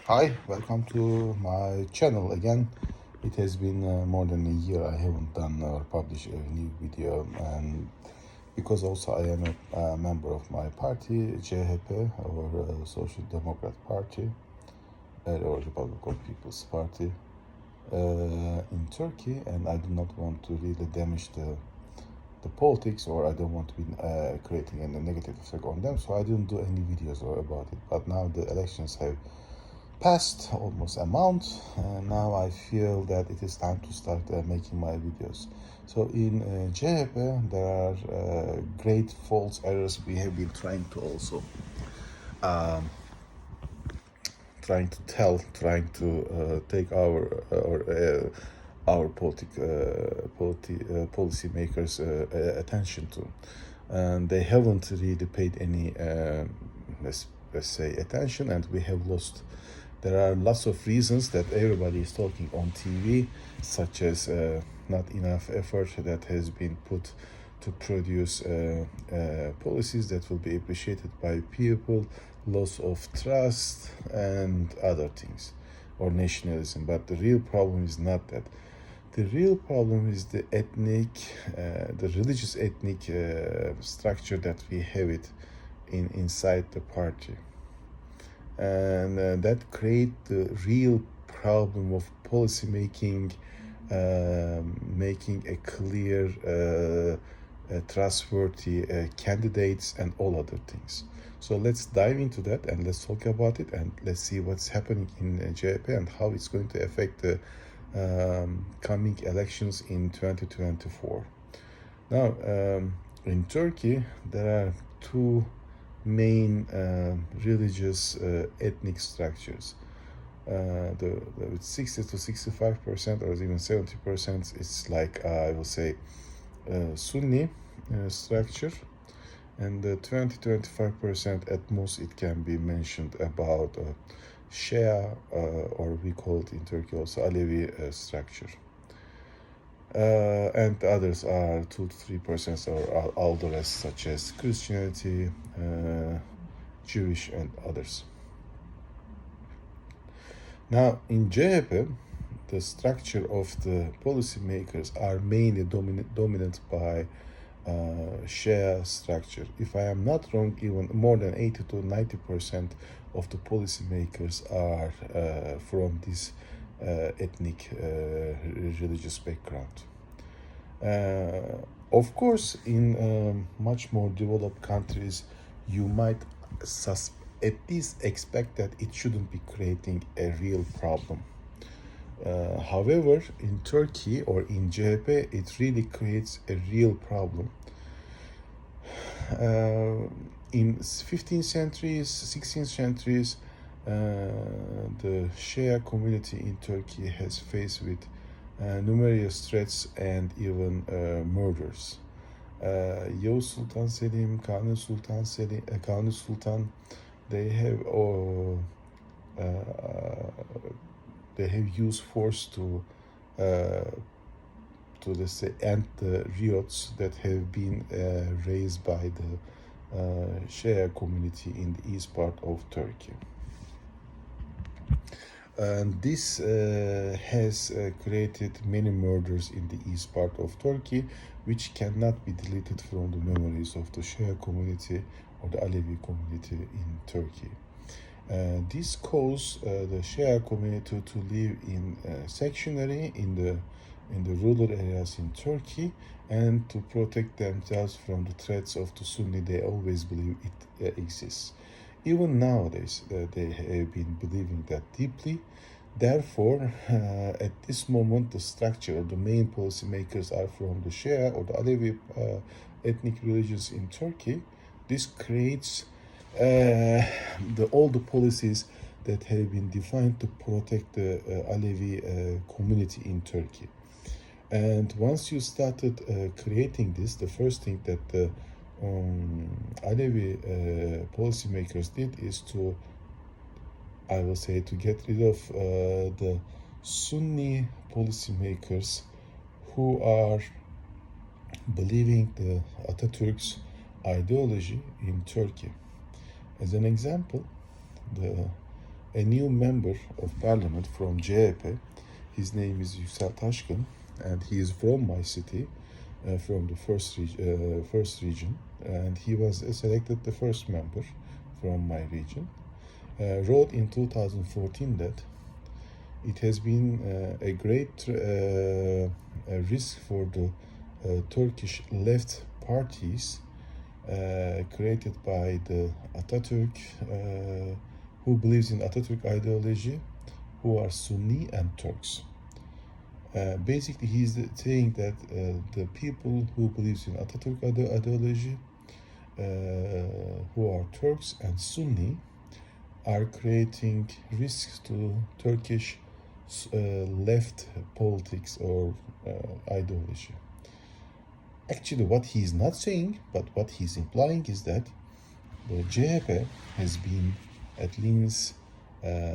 Hi, welcome to my channel again. It has been more than a year I haven't done or published a new video, and because also I am a member of my party, CHP, or Social Democrat Party, or Republic of People's Party in Turkey, and I do not want to really damage the politics, or I don't want to be creating any negative effect on them, so I didn't do any videos about it. But now the elections have passed almost a month, and now I feel that it is time to start making my videos. So in CHP there are great false errors we have been trying to also trying to take our policy makers attention to, and they haven't really paid any let's say attention, and we have lost. There are lots of reasons that everybody is talking on TV, such as not enough effort that has been put to produce policies that will be appreciated by people, loss of trust, and other things, or nationalism. But the real problem is not that. The real problem is the the religious ethnic structure that we have it inside the party, and that create the real problem of policy making, making a clear, trustworthy candidates and all other things. So let's dive into that and let's talk about it, and let's see what's happening in CHP and how it's going to affect the coming elections in 2024. Now, in Turkey, there are two main religious ethnic structures. The 60 to 65%, or even 70%, is like I will say Sunni structure, and the 20-25% at most it can be mentioned about Shia, or we call it in Turkey also Alevi structure. And others are 2 to 3%, or all the rest, such as Christianity, Jewish, and others. Now, in CHP, the structure of the policymakers are mainly dominant by Shia structure. If I am not wrong, even more than 80 to 90% of the policymakers are from this ethnic religious background. Of course, in much more developed countries, you might at least expect that it shouldn't be creating a real problem. However, in Turkey or in CHP, it really creates a real problem. In 15th centuries, 16th centuries, the Shia community in Turkey has faced with numerous threats and even murders. Yavuz Sultan Selim, Kanuni Sultan, they have used force to let's say end the riots that have been raised by the Shia community in the east part of Turkey. And this has created many murders in the east part of Turkey, which cannot be deleted from the memories of the Shia community or the Alevi community in Turkey. This caused the Shia community to live in sectionary in the rural areas in Turkey, and to protect themselves from the threats of the Sunni. They always believe it exists. Even nowadays, they have been believing that deeply. Therefore, at this moment, the structure of the main policymakers are from the Shia or the Alevi ethnic religions in Turkey. This creates all the policies that have been defined to protect the Alevi community in Turkey. And once you started creating this, the first thing that the Alevi policymakers did is to, I will say, to get rid of the Sunni policymakers who are believing the Atatürk's ideology in Turkey. As an example, the a new member of parliament from CHP. His name is Yüksel Taşkın, and he is from my city, from the first region, and he was selected the first member from my region. Wrote in 2014 that it has been a great risk for the Turkish left parties created by the Atatürk, who believes in Atatürk ideology, who are Sunni and Turks. Basically, he's saying that the people who believes in Atatürk ideology, who are Turks and Sunni, are creating risks to Turkish left politics or ideology. Actually, what he's not saying, but what he's implying is that the CHP has been at least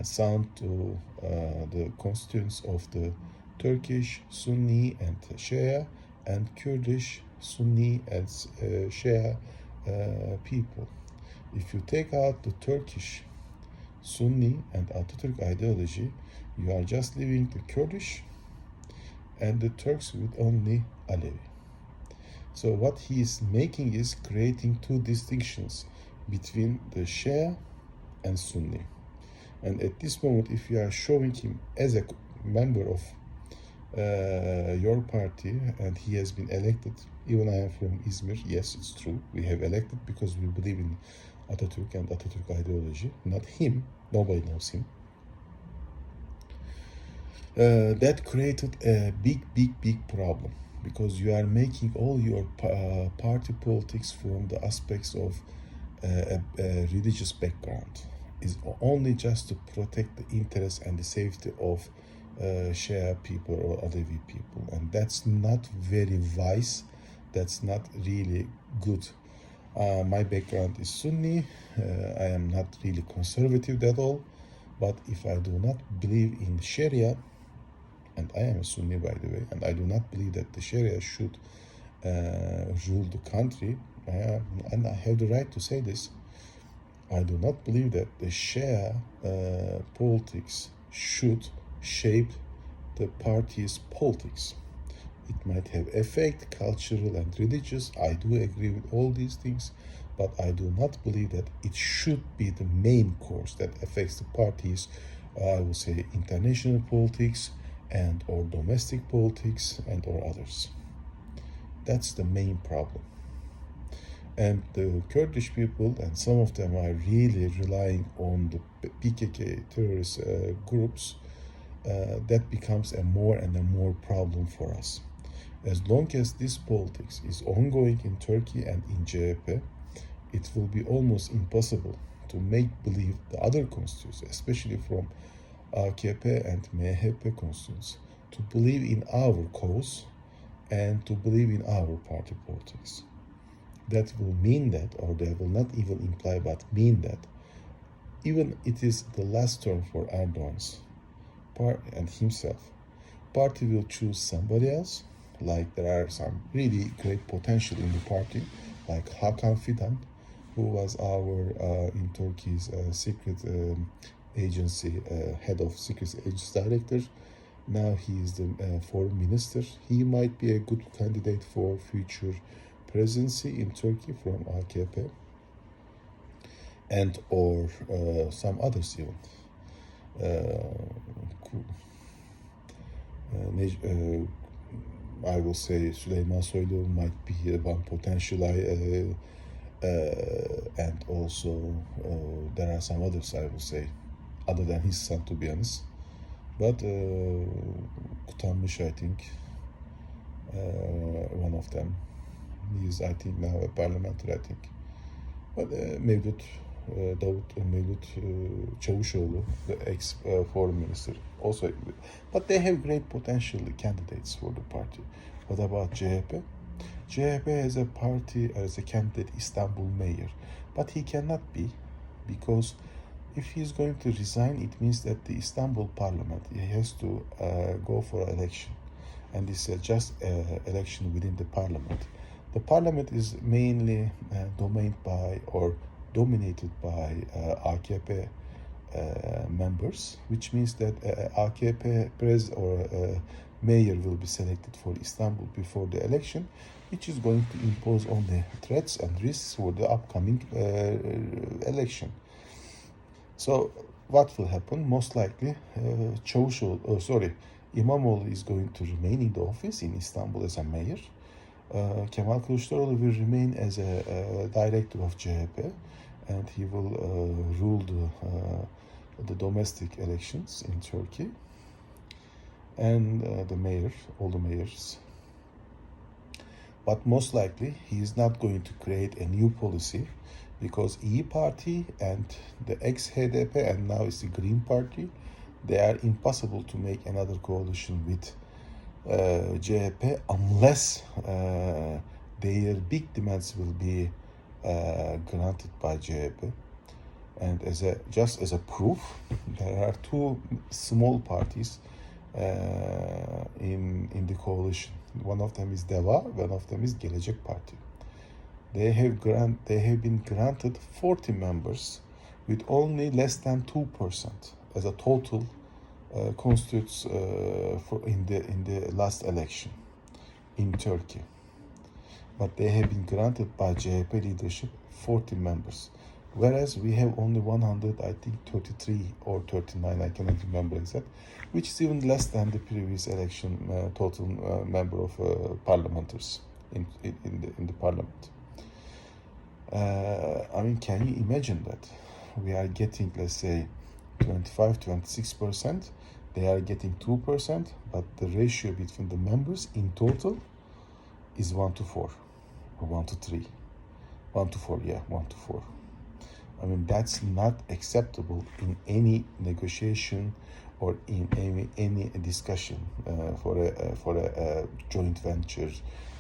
sound to the constituents of the Turkish Sunni and Shia and Kurdish Sunni and Shia people. If you take out the Turkish Sunni and Atatürk ideology, you are just leaving the Kurdish and the Turks with only Alevi. So what he is making is creating two distinctions between the Shia and Sunni. And at this moment, if you are showing him as a member of your party and he has been elected, even I am from Izmir, yes, it's true, we have elected because we believe in Atatürk and Atatürk ideology, not him, nobody knows him. That created a big problem, because you are making all your party politics from the aspects of a religious background. Is only just to protect the interests and the safety of Shia people or Alevi people, and that's not very wise. That's not really good. My background is Sunni. I am not really conservative at all, but if I do not believe in Sharia, and I am a Sunni by the way, and I do not believe that the Sharia should rule the country, and I have the right to say this, I do not believe that the Shia politics should shape the party's politics. It might have effect, cultural and religious. I do agree with all these things, but I do not believe that it should be the main course that affects the party's, I would say, international politics and or domestic politics and or others. That's the main problem. And the Kurdish people, and some of them are really relying on the PKK terrorist groups, that becomes a more and a more problem for us. As long as this politics is ongoing in Turkey and in CHP, it will be almost impossible to make believe the other constituents, especially from AKP and MHP constituents, to believe in our cause and to believe in our party politics. That will mean that, or that will not even imply, but mean that even it is the last term for Erdogan's part and himself, party will choose somebody else. Like there are some really great potential in the party, like Hakan Fidan, who was our in Turkey's secret agency head of secret agency director. Now he is the foreign minister. He might be a good candidate for future presidency in Turkey from AKP and or some others even. I will say Süleyman Soylu might be one potential, and also there are some others, I will say, other than his son, to be honest. But Kutanmış, I think, one of them. He is, I think, now a parliamentary, I think. But Mevlut Çavuşoğlu, the ex-foreign minister, also. But they have great potential candidates for the party. What about CHP? CHP has a party, as a candidate, Istanbul mayor. But he cannot be, because if he is going to resign, it means that the Istanbul parliament, he has to go for election. And this is just election within the parliament. The parliament is mainly dominated by AKP members, which means that AKP pres or mayor will be selected for Istanbul before the election, which is going to impose on the threats and risks for the upcoming election. So what will happen? Most likely, İmamoğlu is going to remain in the office in Istanbul as a mayor. Kemal Kılıçdaroğlu will remain as a director of CHP, and he will rule the domestic elections in Turkey, and all the mayors. But most likely, he is not going to create a new policy, because İYİ Party and the ex-HDP and now it's the Green Party, they are impossible to make another coalition with CHP unless their big demands will be granted by CHP. And just as a proof, there are two small parties in the coalition. One of them is DEVA, one of them is Gelecek Party. They have been granted 40 members with only less than 2% as a total constitutes in the last election in Turkey. But they have been granted by CHP leadership 40 members, whereas we have only 33 or 39, I cannot remember exact, which is even less than the previous election total member of parliamenters in the parliament. I mean, can you imagine that we are getting, let's say, 25-26%, they are getting 2%, but the ratio between the members in total is 1-4 or 1-3, 1-4, yeah, 1-4. I mean, that's not acceptable in any negotiation or in any discussion for a joint venture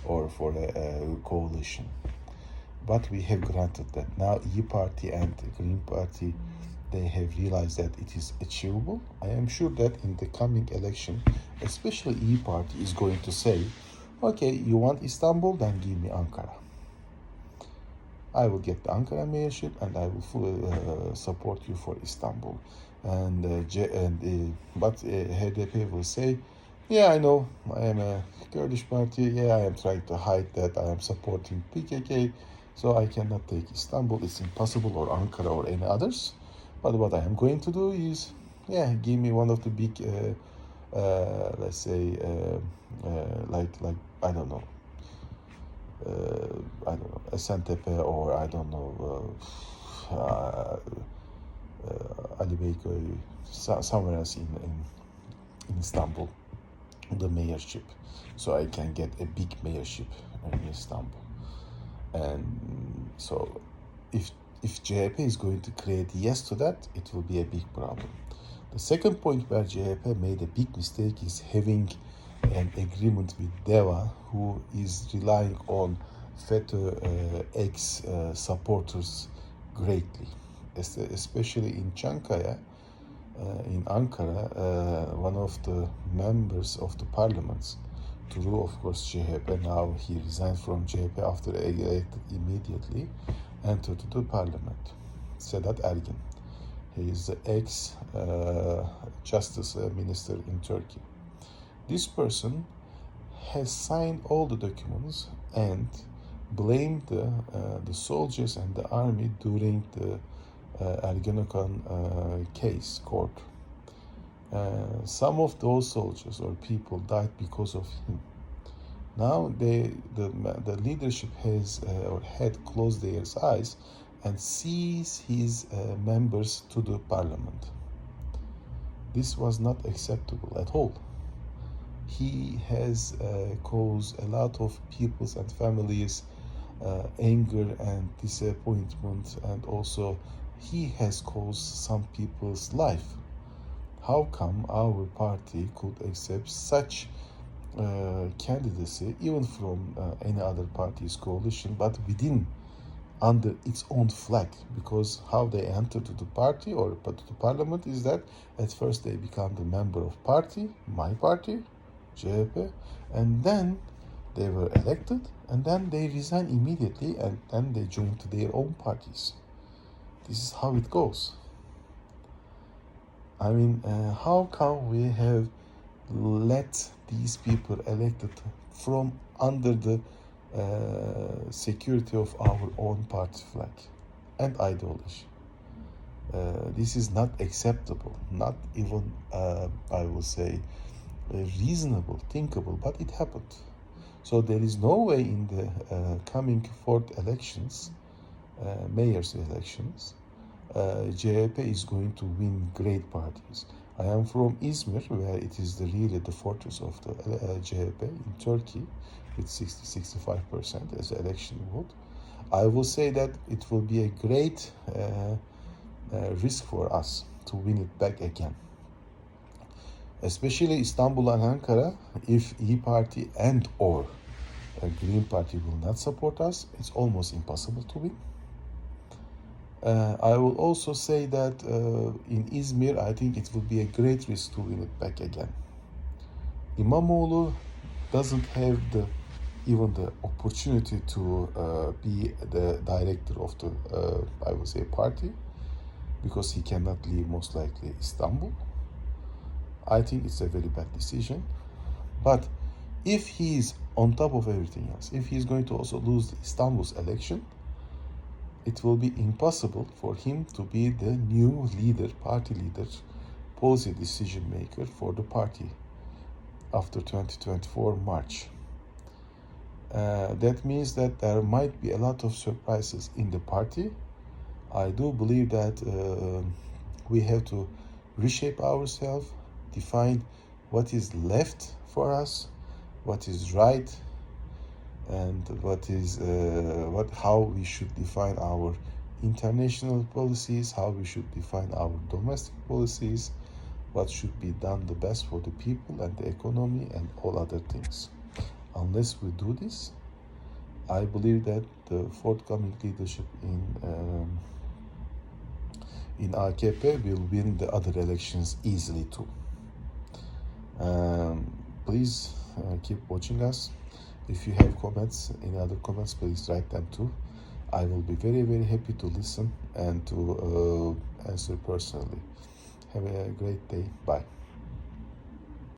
or for a coalition. But we have granted that. Now İYİ Party and the Green Party, they have realized that it is achievable. I am sure that in the coming election, especially İYİ Party is going to say, okay, you want Istanbul, then give me Ankara. I will get the Ankara mayorship and I will fully support you for Istanbul. But HDP will say, yeah, I know, I am a Kurdish party, yeah, I am trying to hide that I am supporting PKK, so I cannot take Istanbul, it's impossible, or Ankara or any others. But what I am going to do is, yeah, give me one of the big, let's say, like I don't know, Esentepe, or I don't know, Ali Beyköy, somewhere else in Istanbul, the mayorship, so I can get a big mayorship in Istanbul. And so if CHP is going to create yes to that, it will be a big problem. The second point where CHP made a big mistake is having an agreement with DEVA, who is relying on FETÖ ex-supporters greatly, especially in Çankaya, in Ankara. One of the members of the parliaments, through, of course, CHP, now he resigned from CHP after elected immediately, entered the parliament, Sedat Ergin. He is the ex-justice minister in Turkey. This person has signed all the documents and blamed the soldiers and the army during the Ergenekon case court. Some of those soldiers or people died because of him. Now the leadership has or had closed their eyes and sees his members to the parliament. This was not acceptable at all. He has caused a lot of people's and families anger and disappointment, and also he has caused some people's life. How come our party could accept such candidacy, even from any other party's coalition, but under its own flag? Because how they entered the party or to the parliament is that at first they become the member of party, my party, CHP, and then they were elected, and then they resign immediately, and then they join to their own parties. This is how it goes. I mean, how come we have let these people elected from under the security of our own party flag and ideology? This is not acceptable, not even, I will say, reasonable, thinkable, but it happened. So there is no way in the coming fourth elections, mayor's elections, CHP is going to win great parties. I am from Izmir, where it is really the fortress of the CHP in Turkey, with 60-65% as election vote. I will say that it will be a great risk for us to win it back again. Especially Istanbul and Ankara, if İYİ Party and or Green Party will not support us, it's almost impossible to win. I will also say that in Izmir, I think it will be a great risk to win it back again. İmamoğlu doesn't have even the opportunity to be the director of the, I would say, party, because he cannot leave most likely Istanbul. I think it's a very bad decision. But if he is on top of everything else, if he is going to also lose Istanbul's election, it will be impossible for him to be the new leader, party leader, policy decision maker for the party after 2024 March. That means that there might be a lot of surprises in the party. I do believe that we have to reshape ourselves, define what is left for us, what is right, and how we should define our international policies, how we should define our domestic policies, what should be done the best for the people and the economy and all other things. Unless we do this, I believe that the forthcoming leadership in AKP will win the other elections easily too. Please keep watching us. If you have comments, any other comments, please write them too. I will be very, very happy to listen and to answer personally. Have a great day. Bye.